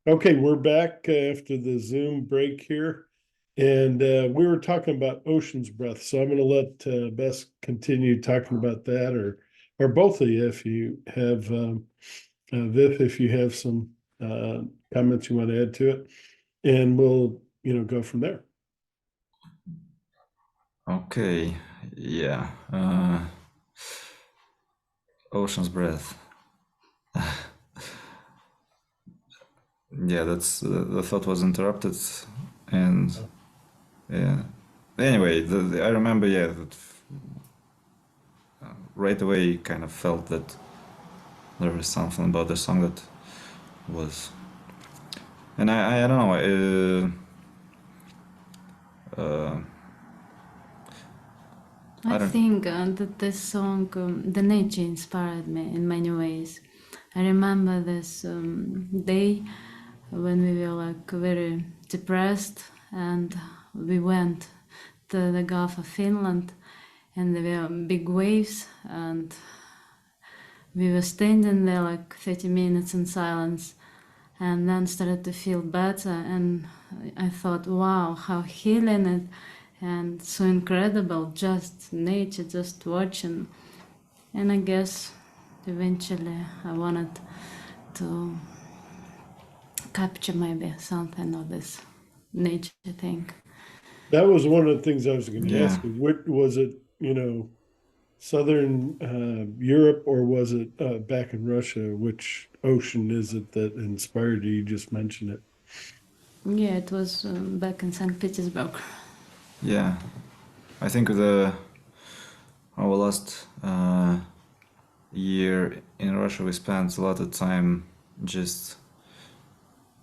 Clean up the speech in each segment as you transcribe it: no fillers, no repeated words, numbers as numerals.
Okay, we're back after the Zoom break here, and we were talking about Ocean's Breath. So I'm going to let Bess continue talking about that, or both of you, if you have Viv, if you have some uh, comments you want to add to it, and we'll go from there. Okay, yeah. Ocean's Breath. Yeah, that's the thought was interrupted, and yeah. Anyway, I remember, yeah, that right away kind of felt that there was something about the song that was, and I don't know. I I don't. think that this song, the nature inspired me in many ways. I remember this day when we were like very depressed and we went to the Gulf of Finland and there were big waves and we were standing there like 30 minutes in silence and then started to feel better and I thought, wow, how healing it and so incredible, just nature, just watching. And I guess eventually I wanted to capture maybe something of this nature thing. That was one of the things I was going to Yeah, ask you. What was it? Southern Europe, or was it back in Russia? Which ocean is it that inspired you? You just mentioned it. Yeah, it was back in St. Petersburg. yeah. I think the our last year in Russia, we spent a lot of time just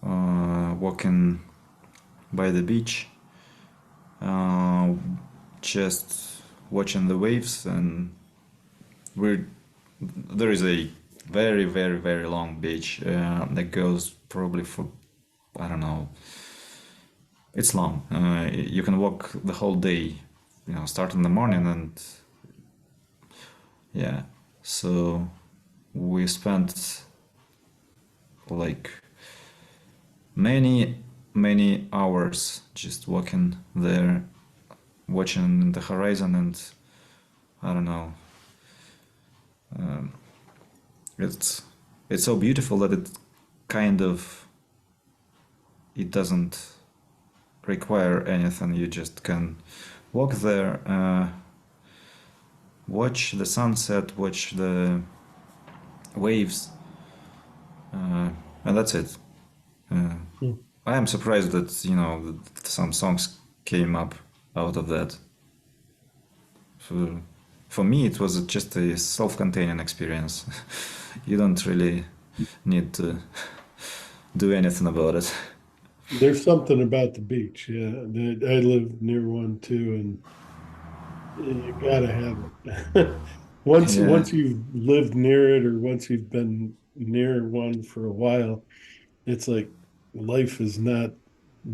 walking by the beach, uh, just watching the waves, and we're there is a very very very long beach that goes probably for, I don't know, it's long. You can walk the whole day, start in the morning, and yeah. So we spent like many many hours just walking there, watching the horizon, and I don't know. It's it's so beautiful that it kind of, it doesn't require anything. You just can walk there, watch the sunset, watch the waves, and that's it. Uh, Hmm. I am surprised that some songs came up out of that. For, for me, it was just a self-containing experience. You don't really need to do anything about it. There's something about the beach. Yeah, I live near one too, and you gotta have it. Once Yeah, once you've lived near it, or once you've been near one for a while, it's like life is not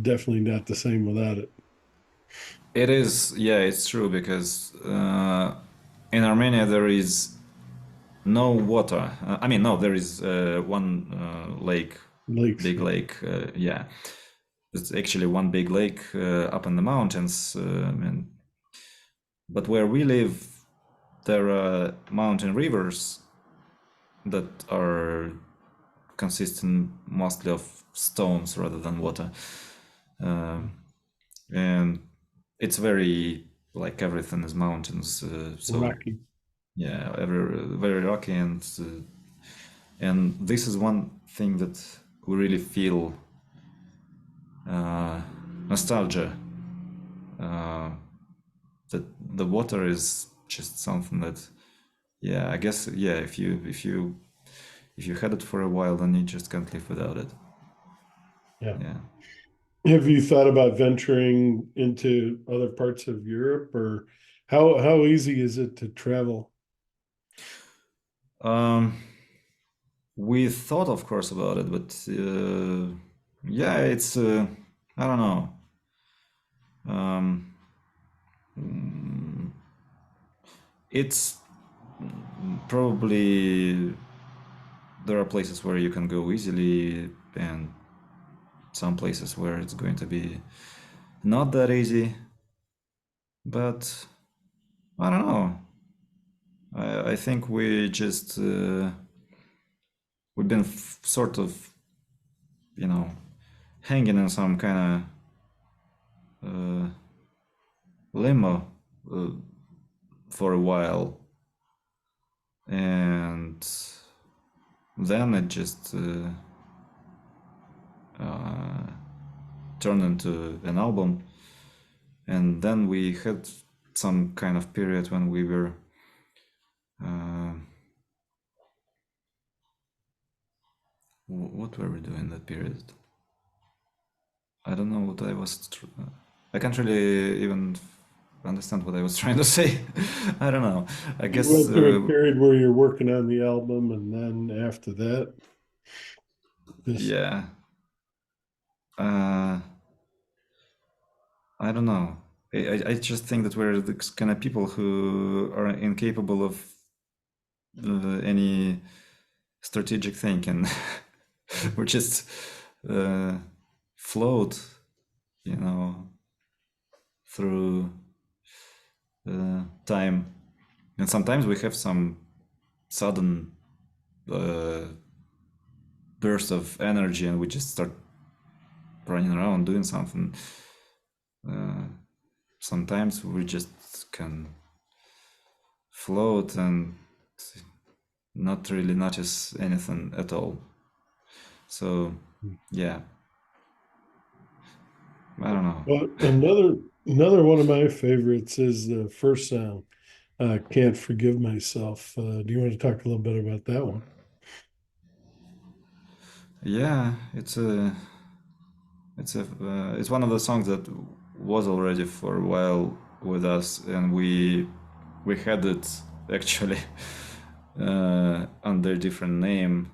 definitely not the same without it. it is. Yeah, it's true because in Armenia there is no water. I mean, no, there is one lake, Lakes, big yeah. lake. Yeah, it's actually one big lake up in the mountains. But where we live, there are mountain rivers that are consisting mostly of stones rather than water. Um, and it's very, like, everything is mountains. So Rocky. yeah, very rocky, and this is one thing that we really feel uh, nostalgia. Uh, that the water is just something that, yeah, I guess, yeah, if you had it for a while, then you just can't live without it. Yeah. Yeah. Have you thought about venturing into other parts of Europe, or how easy is it to travel? Um, we thought, of course, about it, but yeah, it's I don't know. Um, it's probably, there are places where you can go easily, and some places where it's going to be not that easy, but I don't know. I think we just we've been sort of, you know, hanging in some kind of limbo for a while, and then it just turned into an album, and then we had some kind of period when we were what were we doing that period? I don't know what I was. I can't really even understand what I was trying to say. I don't know. I You guess went through a period where you're working on the album, and then after that, this yeah. I don't know. I just think that we're the kind of people who are incapable of any strategic thinking. We're just float, you know, through time, and sometimes we have some sudden burst of energy, and we just start running around doing something. Sometimes we just can float and not really notice anything at all. So yeah, I don't know. Well, another one of my favorites is the first song, "Can't Forgive Myself." Do you want to talk a little bit about that one? Yeah, it's one of the songs that was already for a while with us, and we had it actually under a different name,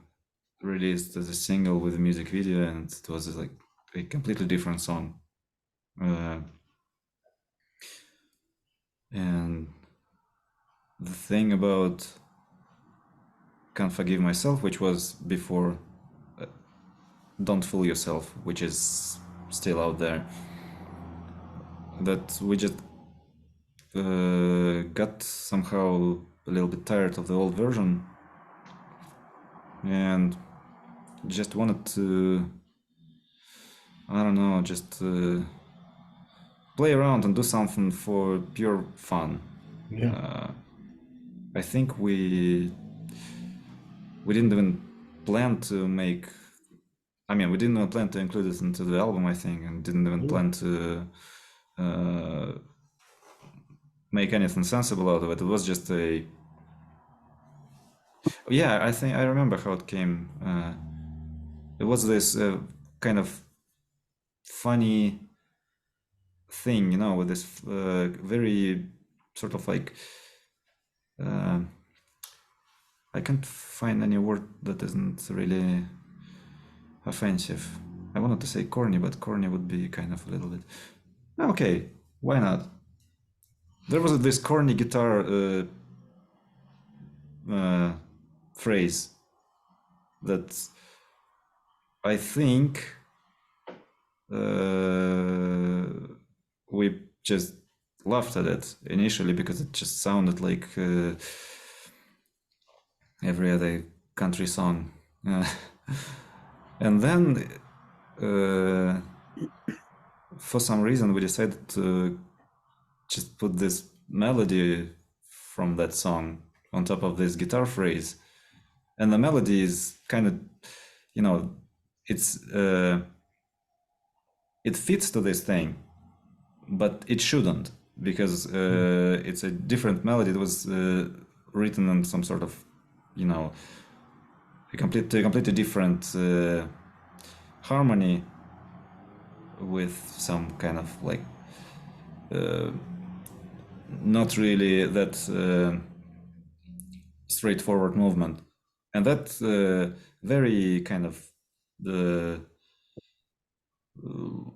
released as a single with a music video, and it was like a completely different song. And the thing about Can't Forgive Myself, which was before Don't Fool Yourself, which is still out there, that we just got somehow a little bit tired of the old version and just wanted to, I don't know, just play around and do something for pure fun. Yeah. I think we didn't even plan to make. I mean, we didn't even plan to include it into the album, I think, and didn't even plan to make anything sensible out of it. It was just a. Yeah, I think I remember how it came. It was this kind of funny thing, you know, with this very sort of like. I can't find any word that isn't really offensive. I wanted to say corny, but corny would be kind of a little bit. Okay, why not? There was this corny guitar phrase that I think we just laughed at it initially because it just sounded like every other country song. And then for some reason we decided to just put this melody from that song on top of this guitar phrase, and the melody is kind of, you know, it's it fits to this thing, but it shouldn't, because it's a different melody. It was written in some sort of, you know, a completely different harmony with some kind of like not really that straightforward movement, and that very kind of the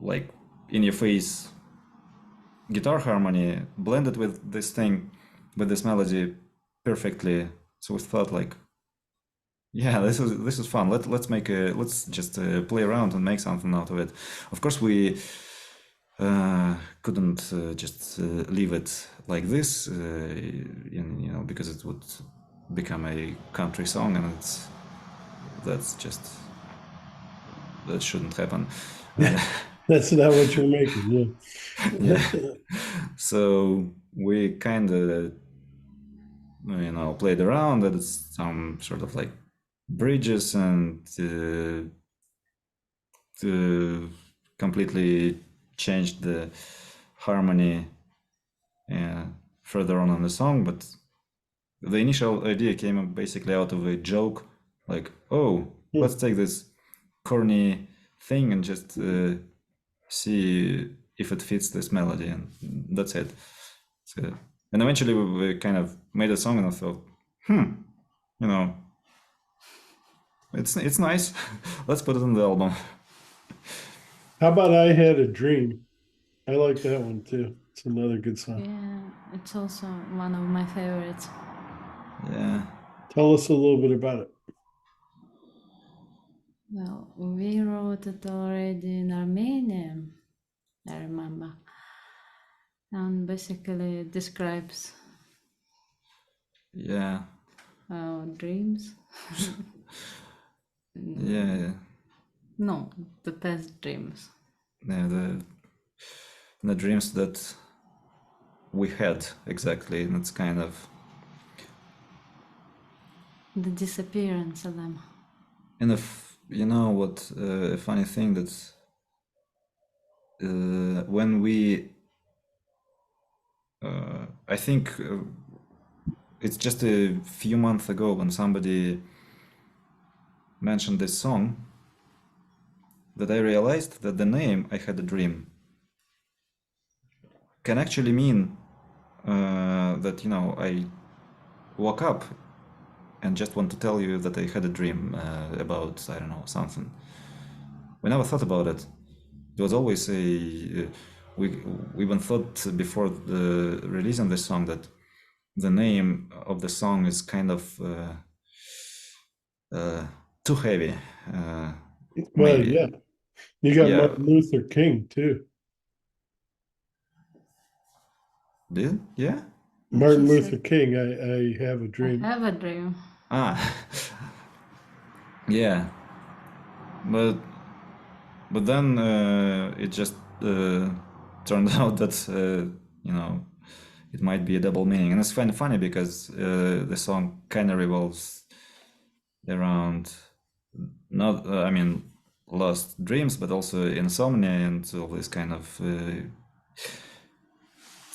like in your face guitar harmony blended with this thing, with this melody perfectly. So we thought like, Yeah, this is fun. Let's just play around and make something out of it. Of course, we couldn't just leave it like this, because it would become a country song, and that shouldn't happen. That's not what you're making, yeah. Yeah. So we kind of played around, added some sort of like bridges, and completely changed the harmony further on in the song. But the initial idea came basically out of a joke, like, oh, let's take this corny thing and just see if it fits this melody, and that's it. So, and eventually we kind of made a song, and I thought, you know, it's nice. Let's put it on the album. How about I Had a Dream? I like that one too. It's another good song. Yeah, it's also one of my favorites. Yeah. Tell us a little bit about it. Well, we wrote it already in Armenia, I remember. And basically it describes Yeah. our dreams. Yeah. No, the past dreams. Yeah, the dreams that we had, exactly, and it's kind of, The disappearance of them. and if you know what, a funny thing that when we I think it's just a few months ago when somebody mentioned this song that I realized that the name "I Had a Dream" can actually mean that I woke up and just want to tell you that I had a dream about, I don't know, something. We never thought about it. It was always we even thought before the releasing this song that the name of the song is kind of too heavy. Well, Maybe. yeah. You got Yeah. Martin Luther King too. Did? Yeah? Martin She Luther said, King, I Have a I Dream. have a dream. Ah. Yeah. But then it just turned out that it might be a double meaning, and it's kind of funny because the song kind of revolves around not I mean lost dreams, but also insomnia and all this kind of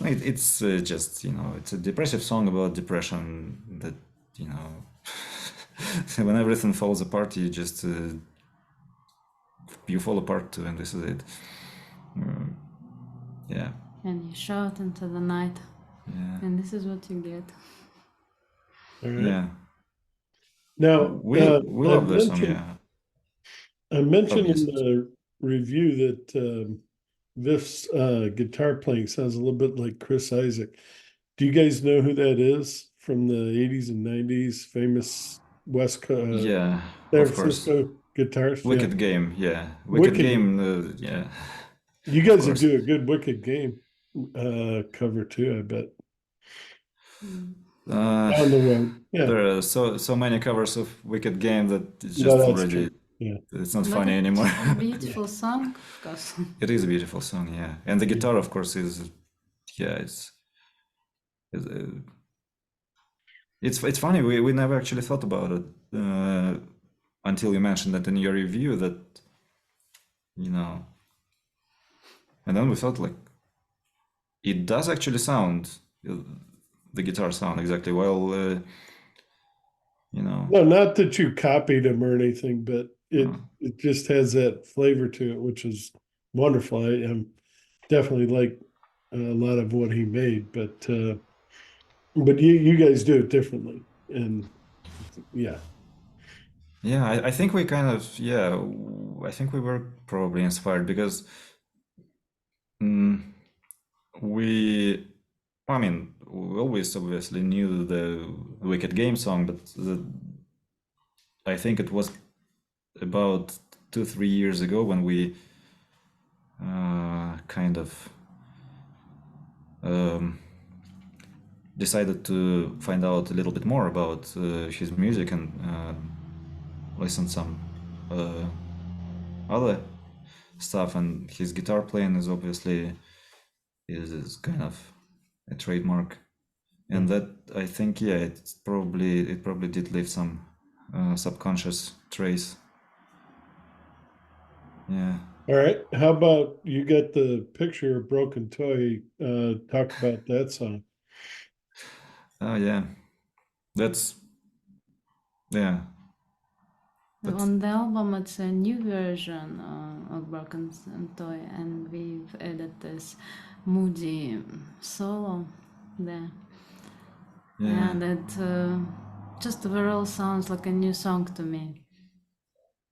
it's just it's a depressive song about depression that when everything falls apart, you fall apart too, and this is it. Yeah. And you shout into the night. Yeah. And this is what you get. All right. Yeah. Now, We I love this song. mentioned Yeah. I mentioned in Obviously. the review that Vif's guitar playing sounds a little bit like Chris Isaac. Do you guys know who that is from the 80s and 90s? Famous West Coast, Yeah. San Of course. Francisco guitarist. Yeah. Wicked Game. Yeah. Wicked Wicked. Game. Yeah. You Of guys would course. do a good Wicked Game cover too, I bet. Down the road. Yeah. There are so many covers of Wicked Game that it's No, just that's already true. Yeah. it's not But funny anymore. it's a beautiful song, of course. It is a beautiful song, yeah, and the guitar, of course, is it's it's funny. We never actually thought about it until you mentioned that in your review that and then we thought like it does actually sound the guitar sound exactly well. No, not that you copied him or anything, but Uh, it just has that flavor to it, which is wonderful. I definitely like a lot of what he made, but you guys do it differently, and yeah. Yeah, I think we kind of, I think we were probably inspired because mm, we, I mean, we always obviously knew the Wicked Game song, but I think it was about 2-3 years ago when we kind of um, decided to find out a little bit more about his music and listen some uh, other stuff. And his guitar playing is obviously is kind of a trademark. And that, I think, yeah, it probably did leave some subconscious trace. Yeah. All right. How about you got the picture of Broken Toy? Talk about that song. Oh yeah. That's yeah. That's On the album, it's a new version of Broken Toy, and we've added this moody solo there. yeah. And it just overall sounds like a new song to me.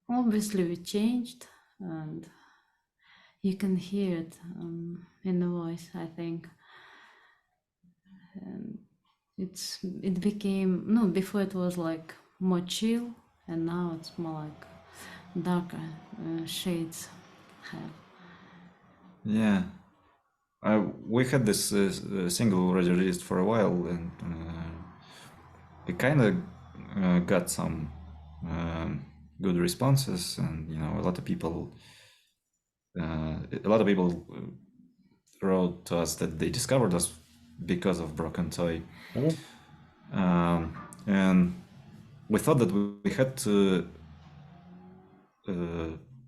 Obviously, we changed, and you can hear it in the voice, I think. And it became, no, before it was like more chill, and now it's more like darker shades have. Yeah. We had this single already released for a while, and it kind of got some good responses, and a lot of people wrote to us that they discovered us because of Broken Toy. Oh, And we thought that we had to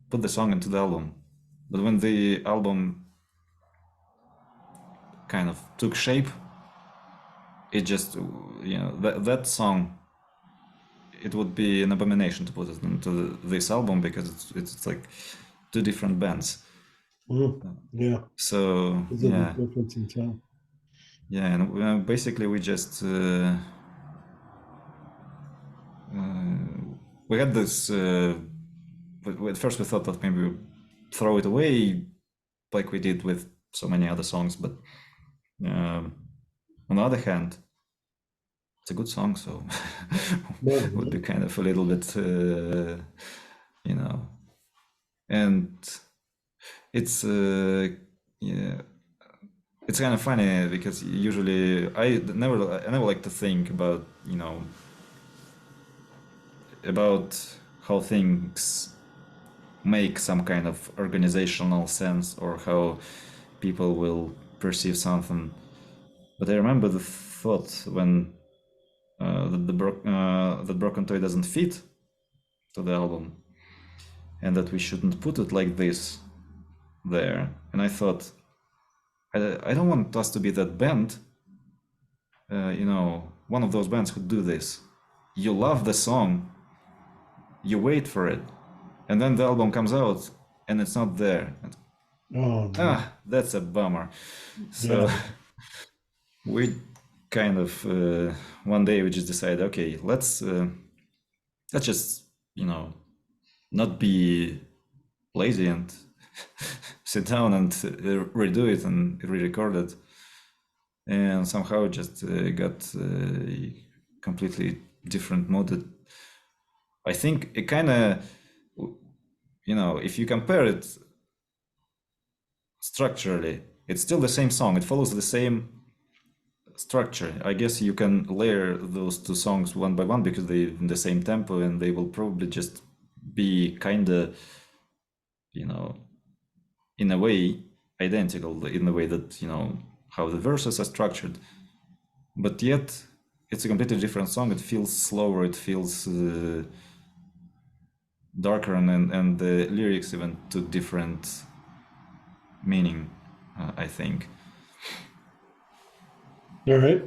put the song into the album, but when the album kind of took shape, it just that song, it would be an abomination to put it into this album because it's like two different bands. yeah. So Is it a yeah, difference in time? yeah, and basically we just we had this. At first we thought that maybe we throw it away like we did with so many other songs, but on the other hand, it's a good song, so Yeah. would be kind of a little bit, and it's yeah, it's kind of funny because usually I never like to think about about how things make some kind of organizational sense or how people will perceive something. But I remember the thought when that Broken Toy doesn't fit to the album, and that we shouldn't put it like this there. And I thought, I don't want us to be that band, one of those bands who do this. You love the song, you wait for it, and then the album comes out and it's not there. Oh, no. That's a bummer. So Yeah. we kind of one day we just decided, okay, let's just not be lazy and sit down and redo it and re-record it, and somehow just got a completely different mood. I think it kind of, if you compare it structurally, it's still the same song. It follows the same structure. I guess you can layer those two songs one by one because they're in the same tempo, and they will probably just be kind of, in a way identical in the way that how the verses are structured, but yet it's a completely different song. It feels slower, it feels darker, and the lyrics even took different meaning, I think. All right.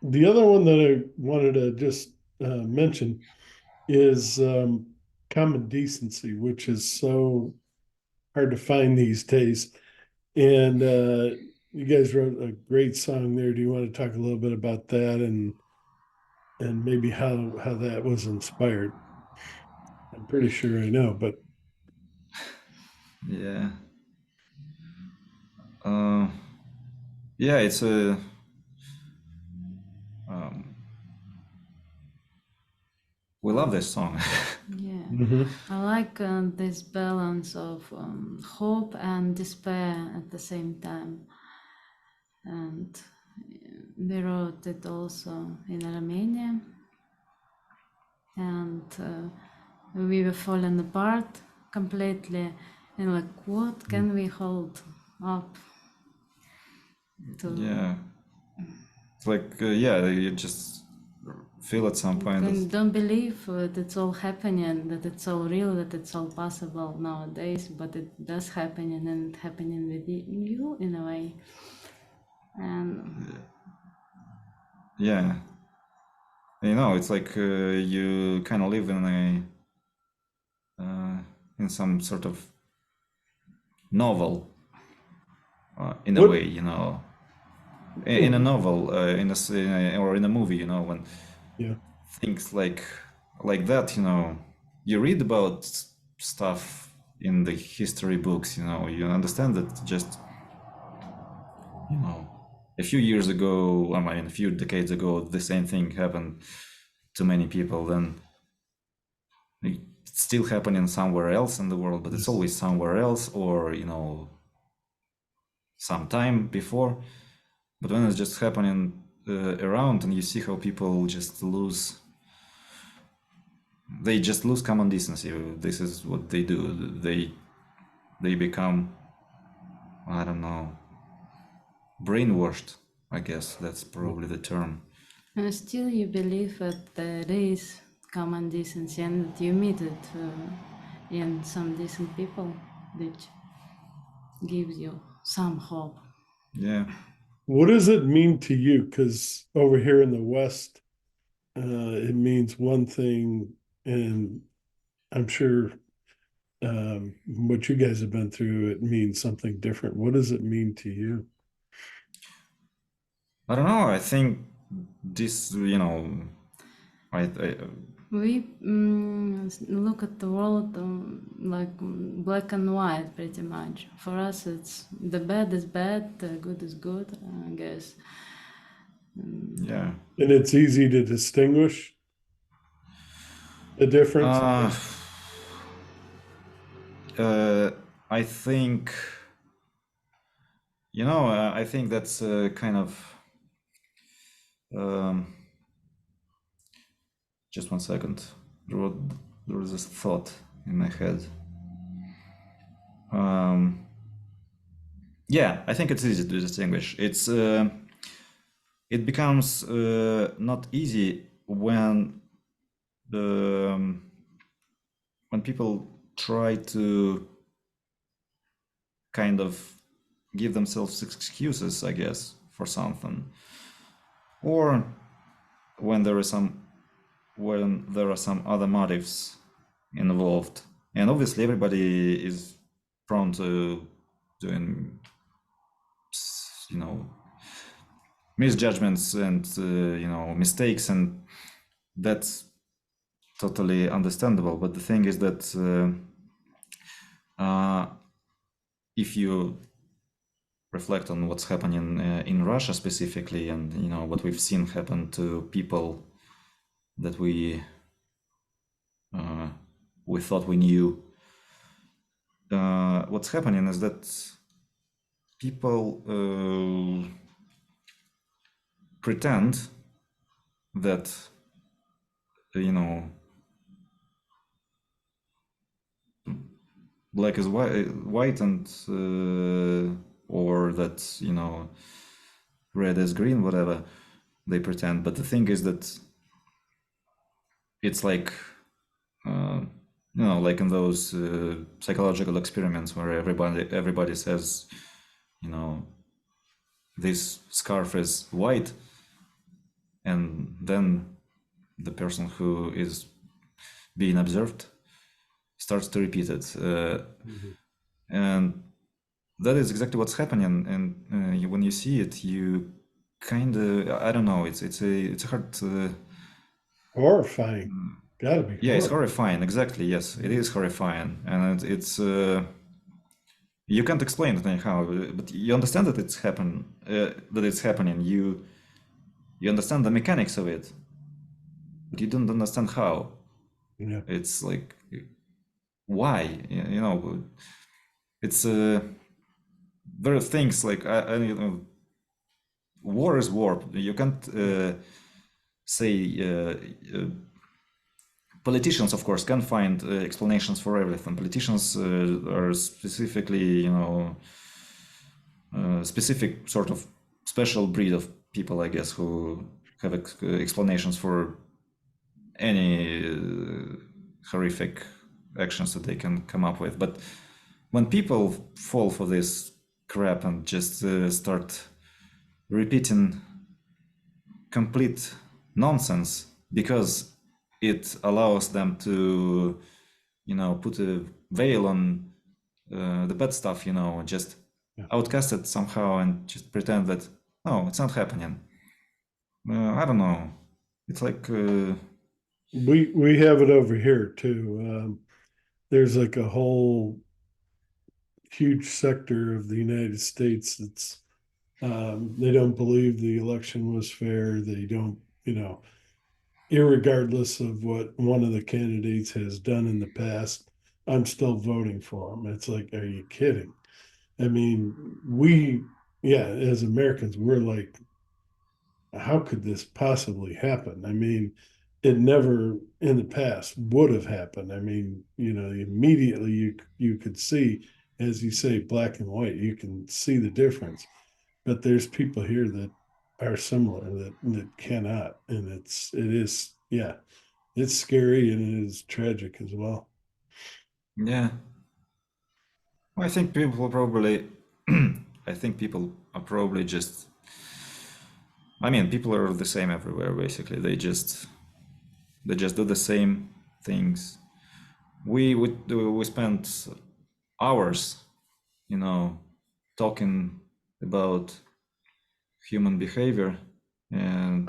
The other one that I wanted to just mention is Common Decency, which is so hard to find these days. And you guys wrote a great song there. Do you want to talk a little bit about that and maybe how that was inspired? I'm pretty sure I know, but Yeah. uh, yeah, it's a we love this song. Yeah, Mhm. I like this balance of hope and despair at the same time. And we wrote it also in Romania, and we were falling apart completely. And like, what can we hold up to? Yeah, it's like yeah, you just feel at some point that Don't believe that it's all happening, that it's all real, that it's all possible nowadays, but it does happening and happening with you in a way. And yeah, you know, it's like you kind of live in some sort of novel in a What? way, you know. In a novel, or in a movie, you know, when Yeah. things like that, you know, you read about stuff in the history books, you know, you understand that just, you know, a few years ago, I mean, a few decades ago, the same thing happened to many people. Then it's still happening somewhere else in the world, but it's Yes. always somewhere else, or you know, some time before. But when it's just happening around, and you see how people just lose, they just lose common decency. This is what they do. They become, I don't know, brainwashed. I guess that's probably the term. still you believe that there is common decency and that you meet it in some decent people, which gives you some hope. Yeah. What does it mean to you? Because over here in the West, it means one thing, and I'm sure what you guys have been through, it means something different. What does it mean to you? I don't know. I think this, you know, I We look at the world like black and white, pretty much. For us, it's the bad is bad, the good is good, I guess. yeah. And it's easy to distinguish the difference. Uh, I think, you know, I think that's kind of. Um, just one second. There was this thought in my head. Yeah, I think it's easy to distinguish. It becomes not easy um, when people try to kind of give themselves excuses, I guess, for something, or when there is when there are some other motives involved. And obviously, everybody is prone to doing, you know, misjudgments and you know, mistakes, and that's totally understandable. But the thing is that if you reflect on what's happening in Russia specifically, and you know what we've seen happen to people that we thought we knew, what's happening is that people pretend that you know black is white and or that you know red is green, whatever they pretend. But the thing is that it's like you know, like in those psychological experiments where everybody says, you know, this scarf is white, and then the person who is being observed starts to repeat it, and that is exactly what's happening. And when you see it, you kind of, I don't know, it's a hard. Horrifying. Got to be Yeah, it's horrifying. horrifying. Exactly. Yes, it is horrifying, and it's you can't explain it anyhow. But you understand that it's that it's happening. You understand the mechanics of it, but you don't understand how. Yeah. It's like, why? You know, it's there are things like you know, war is war. You can't say politicians, of course, can find explanations for everything. Politicians are specifically, you know, specific sort of special breed of people, I guess, who have explanations for any horrific actions that they can come up with. But when people fall for this crap and just start repeating complete nonsense because it allows them to, you know, put a veil on the bad stuff, you know, and just Yeah. outcast it somehow and just pretend that, no, it's not happening. I don't know. It's like, We have it over here too. There's like a whole huge sector of the United States that's they don't believe the election was fair. They don't, you know, irregardless of what one of the candidates has done in the past, I'm still voting for him. It's like, are you kidding? I mean, yeah, as Americans, we're like, how could this possibly happen? I mean, it never in the past would have happened. I mean, you know, immediately you could see, as you say, black and white, you can see the difference. But there's people here that are similar that cannot, and it is yeah, it's scary and it is tragic as well. yeah. I think people probably, I think people are probably just, I mean, people are the same everywhere, basically. They just do the same things. We spent hours, you know, talking about human behavior and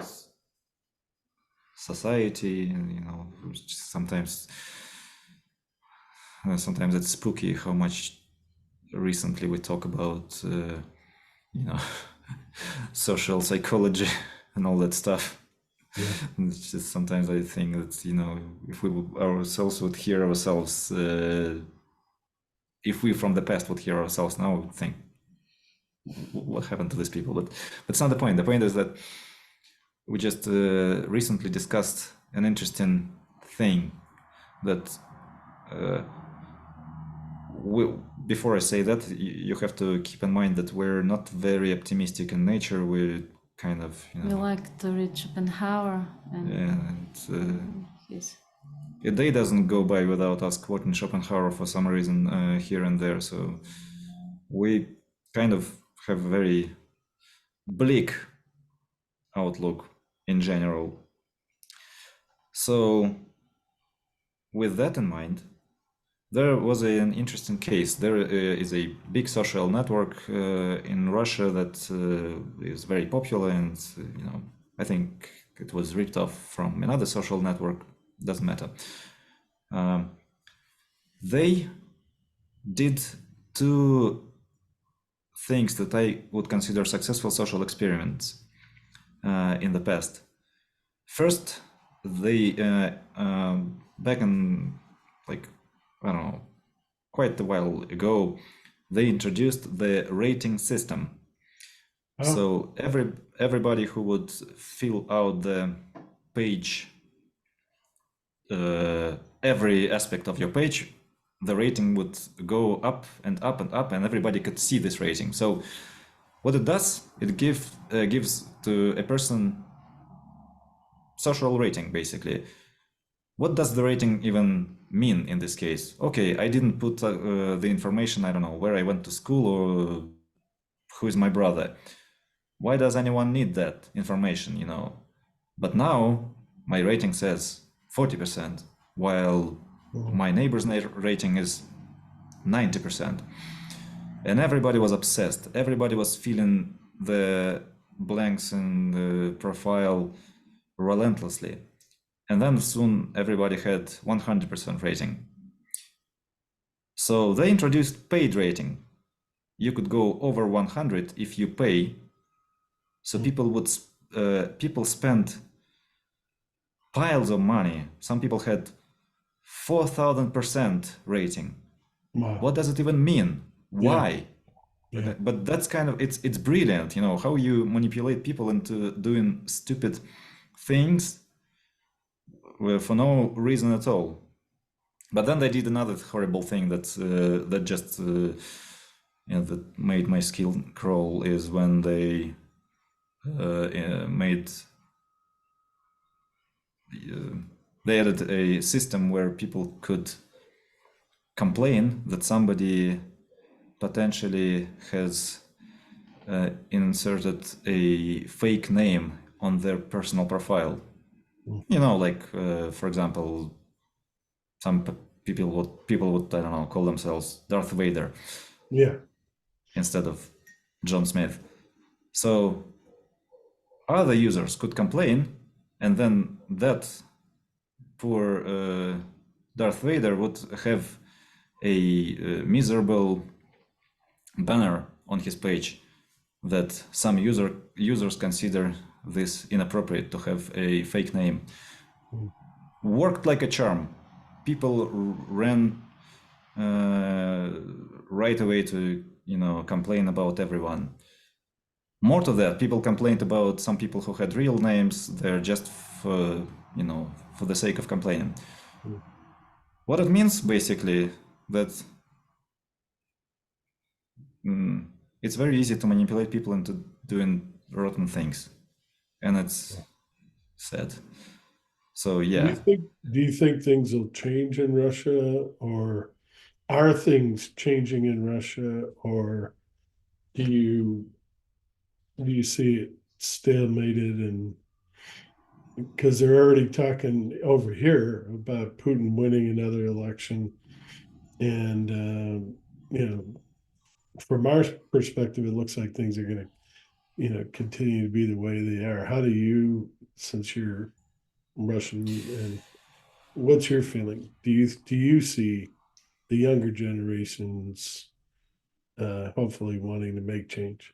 society, and you know, sometimes it's spooky how much recently we talk about, you know, social psychology and all that stuff. Yeah. It's just sometimes I think that, you know, if we ourselves would hear ourselves, if we from the past would hear ourselves now, we would think, what happened to these people? But it's not the point. The point is that we just recently discussed an interesting thing that before I say that, you have to keep in mind that we're not very optimistic in nature. We're kind of, you We know, like to read Schopenhauer and his. a day doesn't go by without us quoting Schopenhauer for some reason here and there. So we kind of have a very bleak outlook in general. So with that in mind, there was an interesting case. There is a big social network in Russia that is very popular, and you know, I think it was ripped off from another social network. Doesn't matter. They did two things that I would consider successful social experiments in the past. First, they back in, like, I don't know, quite a while ago, they introduced the rating system. Oh. So everybody who would fill out the page, every aspect of your page, the rating would go up and up and up, and everybody could see this rating. So what it does, it gives to a person social rating, basically. What does the rating even mean in this case? Okay, I didn't put the information, I don't know, where I went to school or who is my brother. Why does anyone need that information, you know? But now my rating says 40%, while my neighbor's rating is 90%. And everybody was obsessed. Everybody was filling the blanks in the profile relentlessly. And then soon everybody had 100% rating. So they introduced paid rating. You could go over 100 if you pay. So people spent piles of money. Some people had 4,000% rating. Wow. What does it even mean? Yeah. Why? Yeah. But that's kind of it's brilliant, you know, how you manipulate people into doing stupid things for no reason at all. But then they did another horrible thing that just that made my skin crawl, is when they made they added a system where people could complain that somebody potentially has inserted a fake name on their personal profile. You know, like for example, some people would I don't know, call themselves Darth Vader Yeah. instead of John Smith. So other users could complain, and then that poor Darth Vader would have a miserable banner on his page that some users consider this inappropriate to have a fake name. Worked like a charm. People ran right away to complain about everyone. More to that, people complained about some people who had real names. They're just for the sake of complaining. What it means basically that it's very easy to manipulate people into doing rotten things, and it's sad. So yeah. Do you think things will change in Russia, or are things changing in Russia, or do you see it stalemated? And because they're already talking over here about Putin winning another election, and from our perspective, it looks like things are going to continue to be the way they are. How do you, since you're Russian, and what's your feeling? Do you see the younger generations hopefully wanting to make change?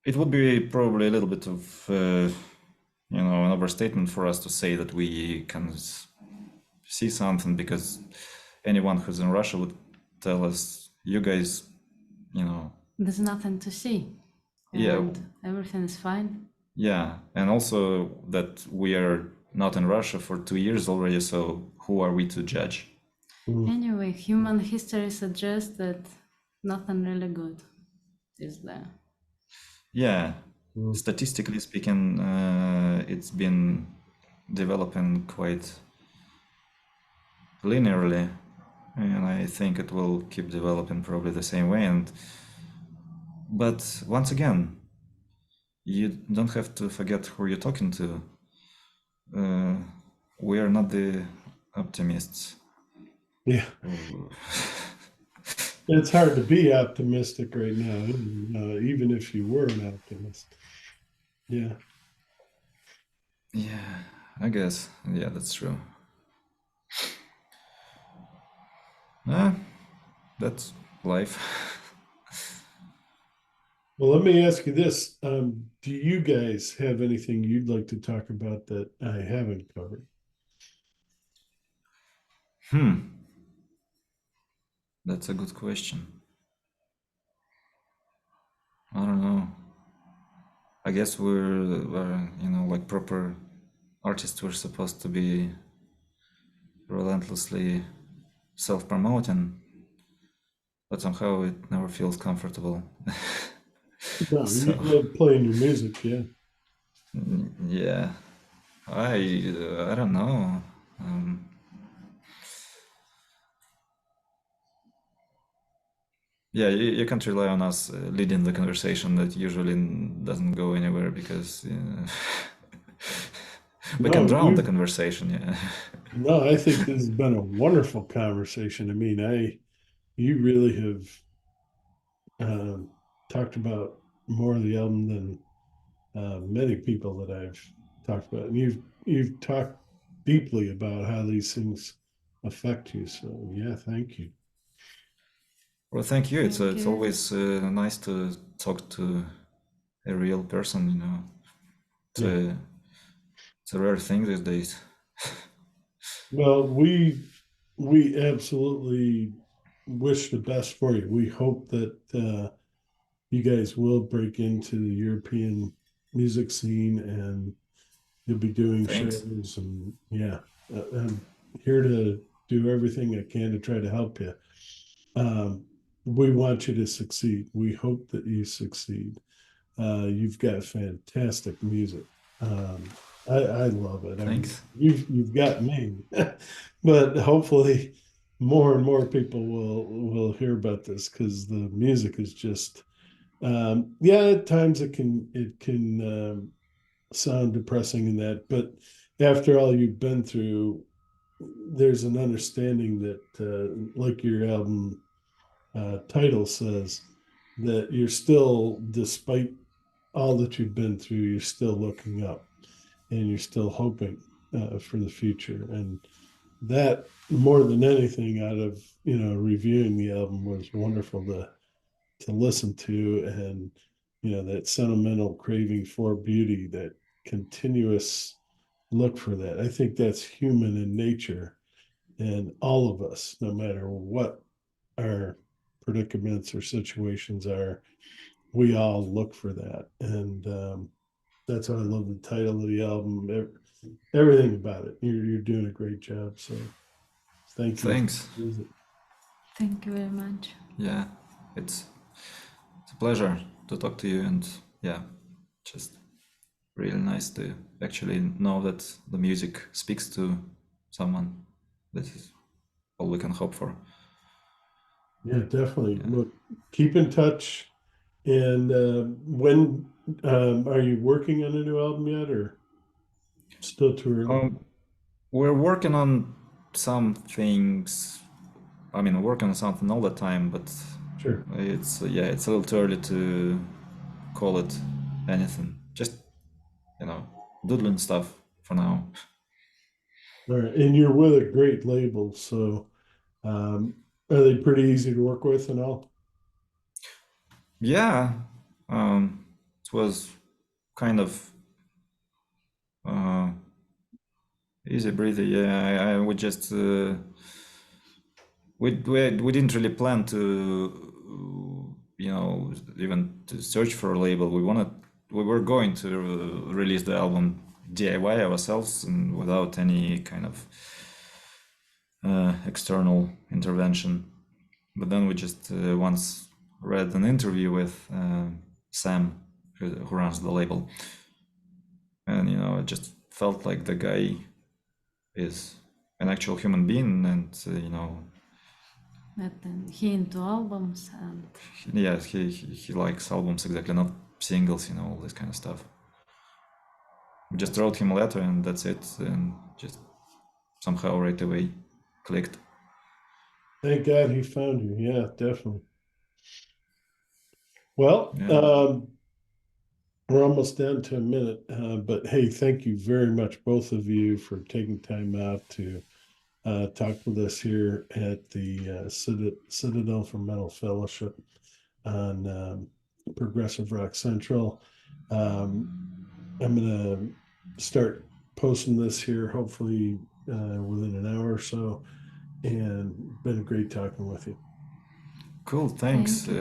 It would be probably a little bit of an overstatement for us to say that we can see something, because anyone who's in Russia would tell us, you guys, There's nothing to see. Yeah. And everything is fine. Yeah, and also that we are not in Russia for 2 years already, so who are we to judge? Anyway, human history suggests that nothing really good is there. Yeah, statistically speaking, it's been developing quite linearly, and I think it will keep developing probably the same way. But once again, you don't have to forget who you're talking to. We are not the optimists. Yeah. It's hard to be optimistic right now, even if you were an optimist. Yeah. Yeah, I guess. Yeah, that's true. That's life. Well, let me ask you this. Do you guys have anything you'd like to talk about that I haven't covered? That's a good question. I don't know. I guess we're like proper artists, we're supposed to be relentlessly self-promoting, but somehow it never feels comfortable. No, So, you love playing your music, yeah. yeah, I don't know. Yeah, you can't rely on us leading the conversation. That usually doesn't go anywhere, because we can No, drown the conversation. Yeah. no, I think this has been a wonderful conversation. I mean, you really have talked about more of the album than many people that I've talked about, and you've talked deeply about how these things affect you. So yeah, thank you. Well, thank you. It's Thank it's you. always nice to talk to a real person. It's Yeah. a rare thing these days. Well, we absolutely wish the best for you. We hope that you guys will break into the European music scene and you'll be doing Thanks. shows and yeah, I'm here to do everything I can to try to help you. Um, we want you to succeed. We hope that you succeed. You've got fantastic music. I love it. I mean, Thanks. you've got me, but hopefully more and more people will hear about this because the music is just yeah, at times it can sound depressing in that, but after all you've been through, there's an understanding that like your album title says, that you're still, despite all that you've been through, you're still looking up and you're still hoping for the future. And that, more than anything, out of reviewing the album, was wonderful to listen to, and that sentimental craving for beauty, that continuous look for that. I think that's human in nature, and all of us, no matter what our predicaments or situations are, we all look for that. And that's why I love the title of the album. Everything about it. You're doing a great job. So thank you. Thanks. Thank you very much. Yeah, it's a pleasure to talk to you, and yeah, just really nice to actually know that the music speaks to someone. This is all we can hope for. Yeah, definitely. Yeah. Look, keep in touch. And when are you working on a new album yet, or still too early? We're working on some things. I mean, we're working on something all the time, but Sure. it's yeah, it's a little too early to call it anything. Just doodling stuff for now. All right. And you're with a great label, so um, are they pretty easy to work with and all? Yeah, it was kind of uh, easy breezy. Yeah, I would just we didn't really plan to even to search for a label. We were going to release the album DIY ourselves and without any kind of external intervention. But then we just once read an interview with Sam, who runs the label, and it just felt like the guy is an actual human being, and But then he into albums and yeah, he likes albums exactly, not singles, all this kind of stuff. We just wrote him a letter and that's it, and just somehow right away clicked. Thank God he found you. Yeah, definitely. Well, Yeah, we're almost down to a minute, but hey, thank you very much, both of you, for taking time out to talk with us here at the Citadel for Mental Fellowship on Progressive Rock Central. Um, I'm going to start posting this here, hopefully within an hour or so. And been great talking with you. cool, thank thanks. you.